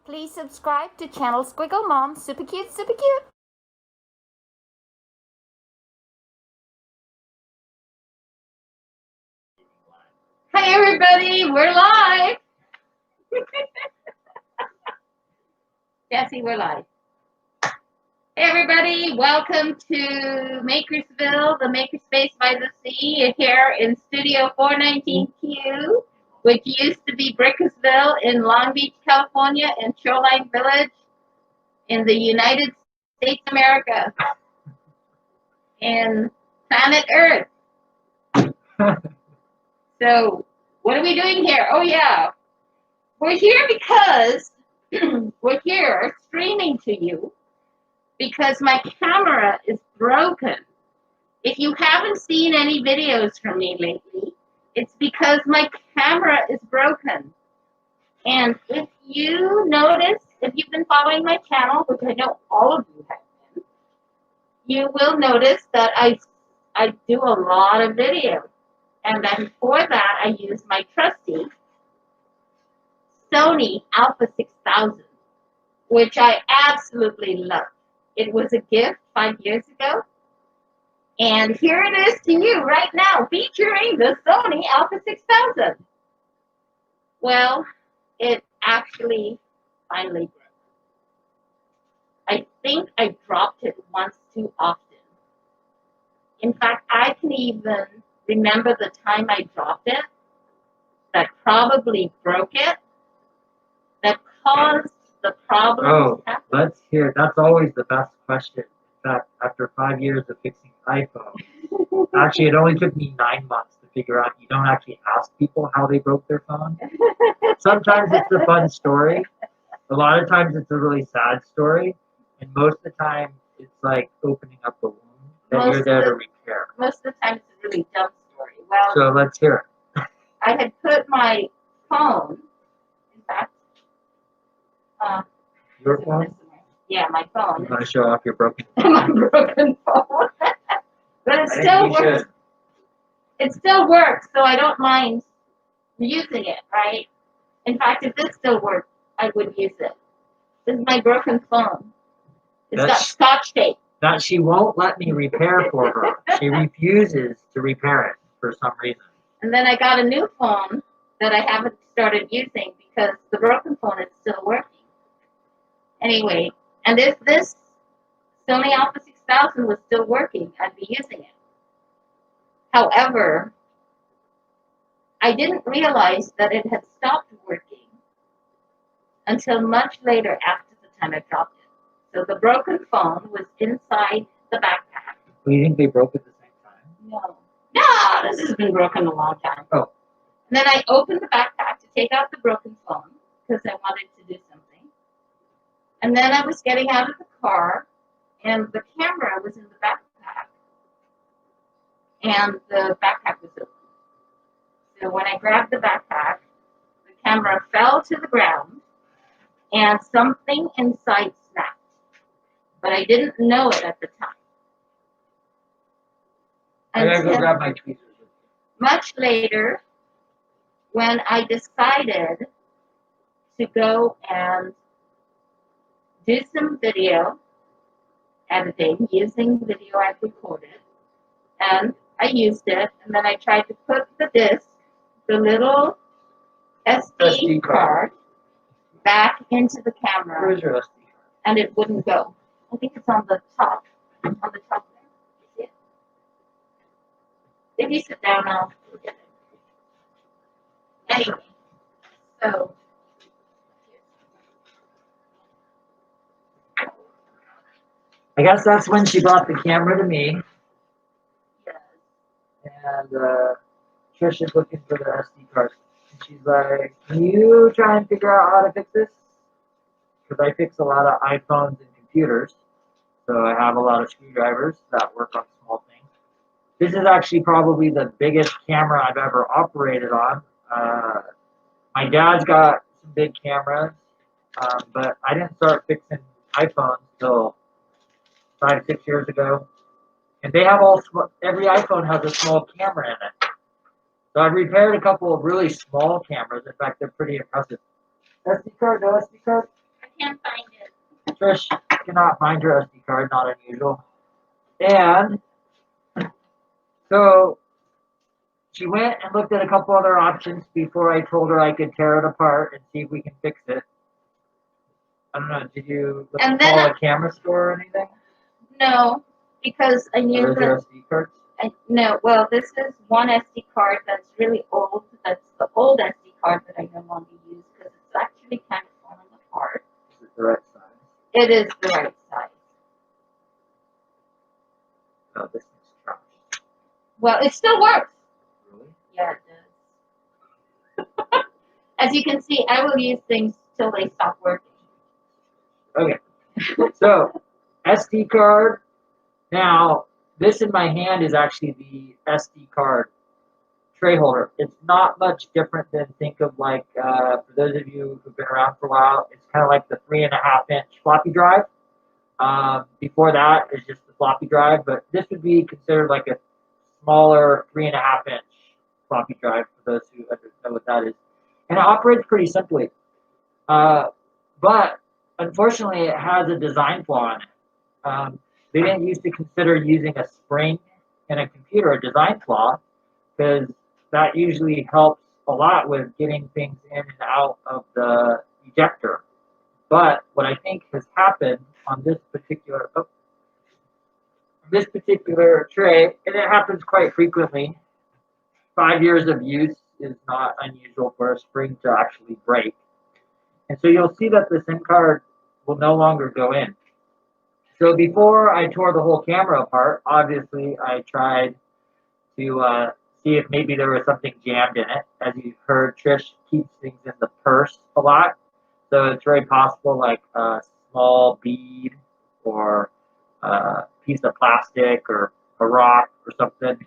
Please subscribe to channel Squigglemom. Super cute, super cute. Hi everybody, we're live. Jesse, we're live. Hey everybody, welcome to Makersville, the Makerspace by the Sea, here in Studio 419Q, which used to be Brickersville in Long Beach, California, and Shoreline Village in the United States of America, in planet Earth. So, what are we doing here? Oh yeah, we're here because we're here streaming to you because my camera is broken. If you haven't seen any videos from me lately, it's because my camera is broken. And if you notice, if you've been following my channel, which I know all of you have been, you will notice that I do a lot of videos. And then for that, I use my trusty Sony Alpha 6000, which I absolutely love. It was a gift 5 years ago. And here it is to you right now, featuring the Sony Alpha 6000. Well, it actually finally broke. I think I dropped it once too often. In fact, I can even remember the time I dropped it that probably broke it, that caused the problem. Oh, let's hear. That's always the best question. In fact, after 5 years of fixing iPhone, actually, it only took me 9 months to figure out you don't actually ask people how they broke their phone. Sometimes it's a fun story. A lot of times it's a really sad story. And most of the time, it's like opening up a wound that you're there to repair. Most of the time, it's a really dumb story. Well, so let's hear it. I had put my phone, in fact, your phone? Yeah, my phone. You want to show off your broken phone? My broken phone. But it still works. It still works, so I don't mind using it, right? In fact, if this still worked, I would use it. This is my broken phone. It's got scotch tape. That she won't let me repair for her. She refuses to repair it for some reason. And then I got a new phone that I haven't started using because the broken phone is still working. Anyway, and if this Sony Alpha 6000 was still working, I'd be using it. However, I didn't realize that it had stopped working until much later after the time I dropped it. So the broken phone was inside the backpack. Well, you think they broke at the same time? No. No, this has been broken a long time. Oh. And then I opened the backpack to take out the broken phone because I wanted to do something. And then I was getting out of the car, and the camera was in the backpack. And the backpack was open. So when I grabbed the backpack, the camera fell to the ground, and something inside snapped. But I didn't know it at the time. I gotta go grab my tweezers. Much later, when I decided to go and do some video editing using video I've recorded, and I used it, and then I tried to put the disc, the little SD card, back into the camera. Where's your SD card? And it wouldn't go. I think it's on the top there. You see it? If you sit down, I'll get it. Anyway, so I guess that's when she brought the camera to me. yes. And Trish is looking for the SD card. And she's like, can you try and figure out how to fix this? Because I fix a lot of iPhones and computers. So I have a lot of screwdrivers that work on small things. This is actually probably the biggest camera I've ever operated on. My dad's got some big cameras, but I didn't start fixing iPhones until 5, 6 years ago. And they have every iPhone has a small camera in it. So I've repaired a couple of really small cameras. In fact, they're pretty impressive. SD card, no SD card? can't find it. Trish cannot find her SD card, not unusual. And so she went and looked at a couple other options before I told her I could tear it apart and see if we can fix it. I don't know, did you call a camera store or anything? No, because I knew Are those your SD cards? no, well, this is one SD card that's really old. That's the old SD card that I no longer use because it's actually kind of falling apart. Is it the right size? It is the right size. Oh, this is trash. Well, it still works. Really? Yeah, it does. As you can see, I will use things till they stop working. Okay. So, SD card. Now, this in my hand is actually the SD card tray holder. It's not much different than, think of like, for those of you who've been around for a while, it's kind of like the 3.5-inch floppy drive. Before that is just the floppy drive, but this would be considered like a smaller 3.5-inch floppy drive for those who know what that is. And it operates pretty simply. But unfortunately, it has a design flaw in it. They didn't used to consider using a spring in a computer a design flaw because that usually helps a lot with getting things in and out of the ejector. But what I think has happened on this particular tray, and it happens quite frequently, 5 years of use is not unusual for a spring to actually break. And so you'll see that the SIM card will no longer go in. So before I tore the whole camera apart, obviously I tried to see if maybe there was something jammed in it. As you heard, Trish keeps things in the purse a lot. So it's very possible like a small bead or a piece of plastic or a rock or something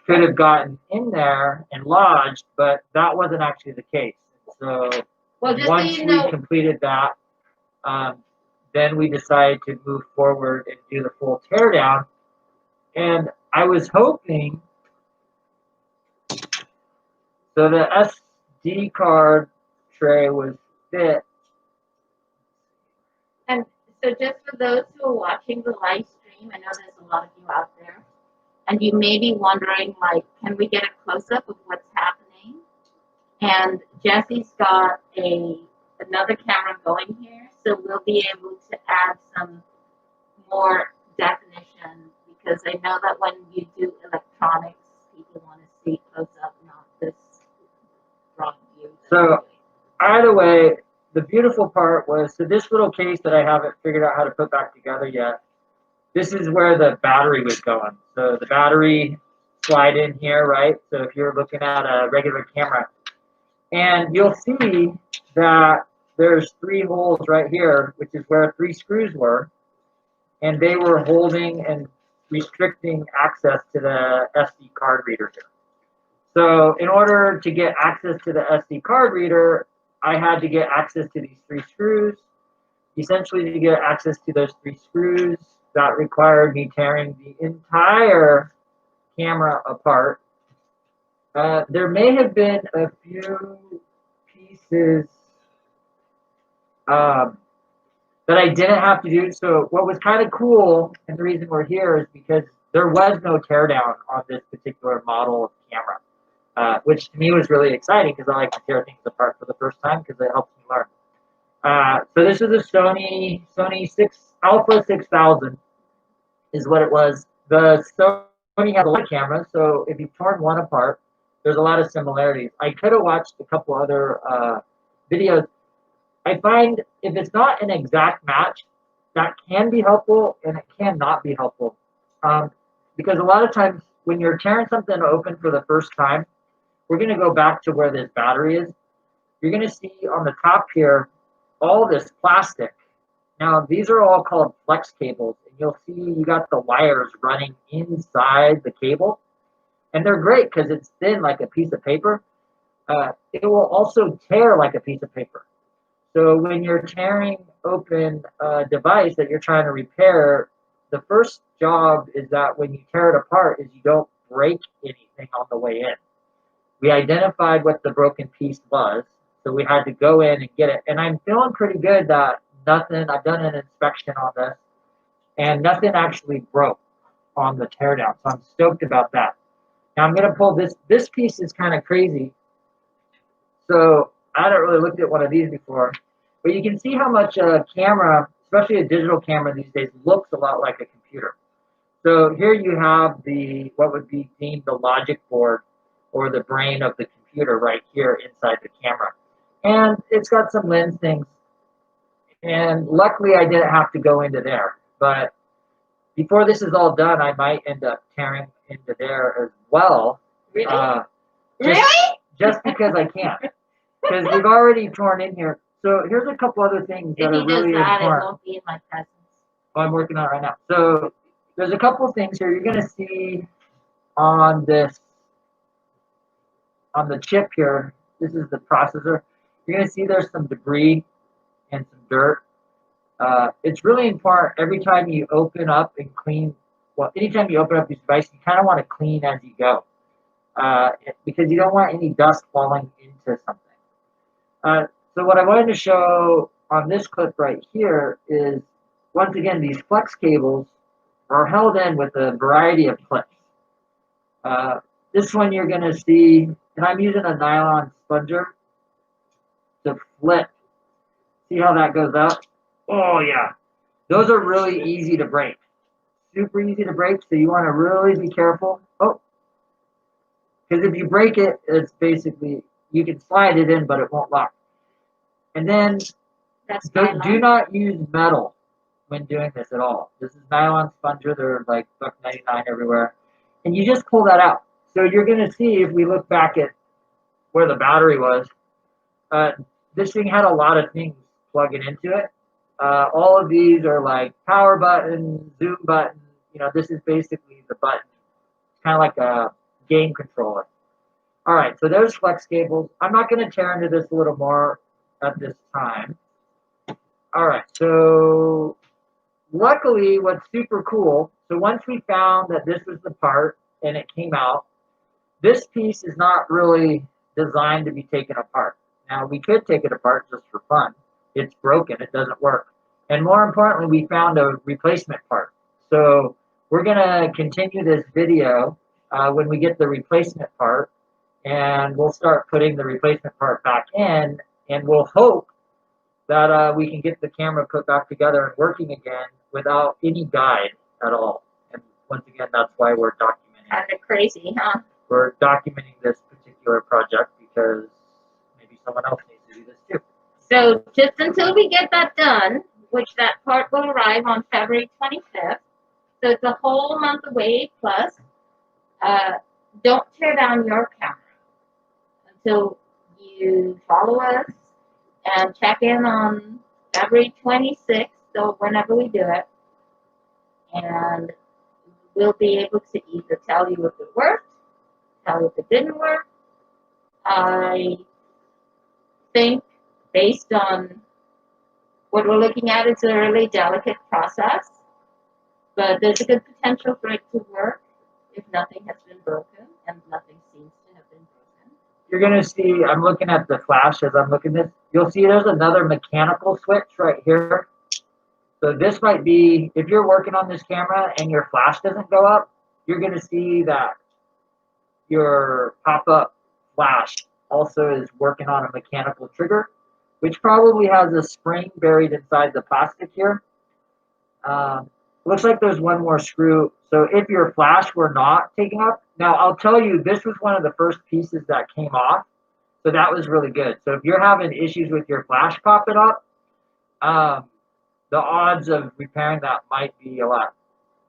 could have gotten in there and lodged, but that wasn't actually the case. So once we completed that, then we decided to move forward and do the full teardown. And I was hoping, so the SD card tray was fit. And so just for those who are watching the live stream, I know there's a lot of you out there, and you may be wondering, like, can we get a close-up of what's happening? And Jesse's got another camera going here, so we'll be able to add some more definition because I know that when you do electronics, people want to see close-up, not this wrong view. So either way, the beautiful part was, so this little case that I haven't figured out how to put back together yet, this is where the battery was going. So the battery slide in here, right? So if you're looking at a regular camera, and you'll see that there's 3 holes right here, which is where 3 screws were, and they were holding and restricting access to the SD card reader here. So in order to get access to the SD card reader, I had to get access to these 3 screws. Essentially, to get access to those 3 screws, that required me tearing the entire camera apart. There may have been a few pieces that I didn't have to do. So what was kind of cool, and the reason we're here is because there was no teardown on this particular model of camera, which to me was really exciting because I like to tear things apart for the first time because it helps me learn. So this is a Sony Alpha 6000 is what it was. The Sony has a lot of cameras, so if you've torn one apart, there's a lot of similarities. I could have watched a couple other videos. I find if it's not an exact match, that can be helpful and it can not be helpful. Because a lot of times when you're tearing something open for the first time, we're going to go back to where this battery is. You're going to see on the top here all this plastic. Now, these are all called flex cables. And you'll see you got the wires running inside the cable. And they're great because it's thin like a piece of paper. It will also tear like a piece of paper. So when you're tearing open a device that you're trying to repair, the first job is that when you tear it apart is you don't break anything on the way in. We identified what the broken piece was, so we had to go in and get it. And I'm feeling pretty good that nothing. I've done an inspection on this, and nothing actually broke on the teardown. So I'm stoked about that. Now I'm gonna pull this. This piece is kind of crazy. So I hadn't really looked at one of these before, but you can see how much a camera, especially a digital camera these days, looks a lot like a computer. So here you have the what would be deemed the logic board or the brain of the computer right here inside the camera. And it's got some lens things. And luckily I didn't have to go into there. But before this is all done, I might end up tearing into there as well. Really? Just because I can. Because we've already torn in here. So here's a couple other things that If are he does really that, it important. won't be in my presence. Oh, I'm working on it right now. So there's a couple of things here. You're going to see on this, on the chip here, this is the processor. You're going to see there's some debris and some dirt. It's really important every time you open up and clean, well, anytime you open up this device, you kind of want to clean as you go. Because you don't want any dust falling into something. So what I wanted to show on this clip right here is, once again, these flex cables are held in with a variety of clips. This one you're going to see, and I'm using a nylon sponger to flip. See how that goes up? Oh yeah. Those are really easy to break. Super easy to break, so you want to really be careful. Oh, because if you break it, it's basically, you can slide it in, but it won't lock. And then do not use metal when doing this at all. This is nylon sponger. They're like $1.99 everywhere. And you just pull that out. So you're going to see, if we look back at where the battery was, this thing had a lot of things plugging into it. All of these are like power button, zoom button. You know, this is basically the button. It's kind of like a game controller. All right, so there's flex cables. I'm not going to tear into this a little more at this time. All right, so luckily what's super cool, so once we found that this was the part and it came out, this piece is not really designed to be taken apart. Now, we could take it apart just for fun. It's broken, it doesn't work. And more importantly, we found a replacement part. So we're gonna continue this video when we get the replacement part, and we'll start putting the replacement part back in, and we'll hope that we can get the camera put back together and working again without any guide at all. And once again, that's why we're documenting. Kind of crazy, huh? We're documenting this particular project because maybe someone else needs to do this too. So just until we get that done, which that part will arrive on February 25th, so it's a whole month away plus, don't tear down your camera until you follow us and check in on February 26th, so whenever we do it, and we'll be able to either tell you if it worked, tell you if it didn't work. I think, based on what we're looking at, it's a really delicate process, but there's a good potential for it to work if nothing has been broken, and nothing seems to have been broken. You're going to see, I'm looking at the flash as I'm looking at this. You'll see there's another mechanical switch right here. So this might be, if you're working on this camera and your flash doesn't go up, you're going to see that your pop-up flash also is working on a mechanical trigger, which probably has a spring buried inside the plastic here. Looks like there's one more screw. So if your flash were not taking up, now I'll tell you, this was one of the first pieces that came off. So that was really good. So if you're having issues with your flash popping up, the odds of repairing that might be a lot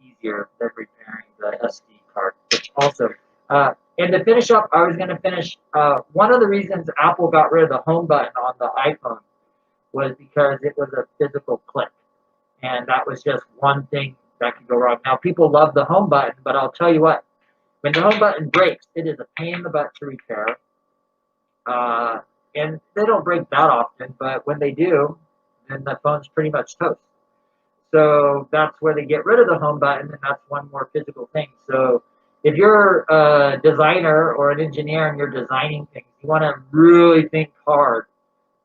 easier than repairing the SD card, which also, and to finish up, I was going to finish, one of the reasons Apple got rid of the home button on the iPhone was because it was a physical click. And that was just one thing that could go wrong. Now, people love the home button, but I'll tell you what, when the home button breaks, it is a pain in the butt to repair. And they don't break that often, but when they do, then the phone's pretty much toast. So that's where they get rid of the home button, and that's one more physical thing. So if you're a designer or an engineer and you're designing things, you want to really think hard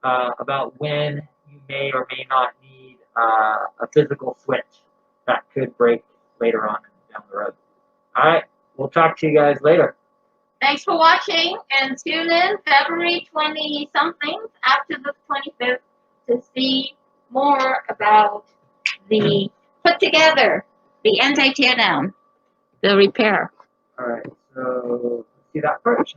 about when you may or may not need a physical switch that could break later on down the road. All right, we'll talk to you guys later. Thanks for watching, and tune in February 20-something after the 25th to see more about the put together, the anti-teardown, the repair. All right, so let's see that first.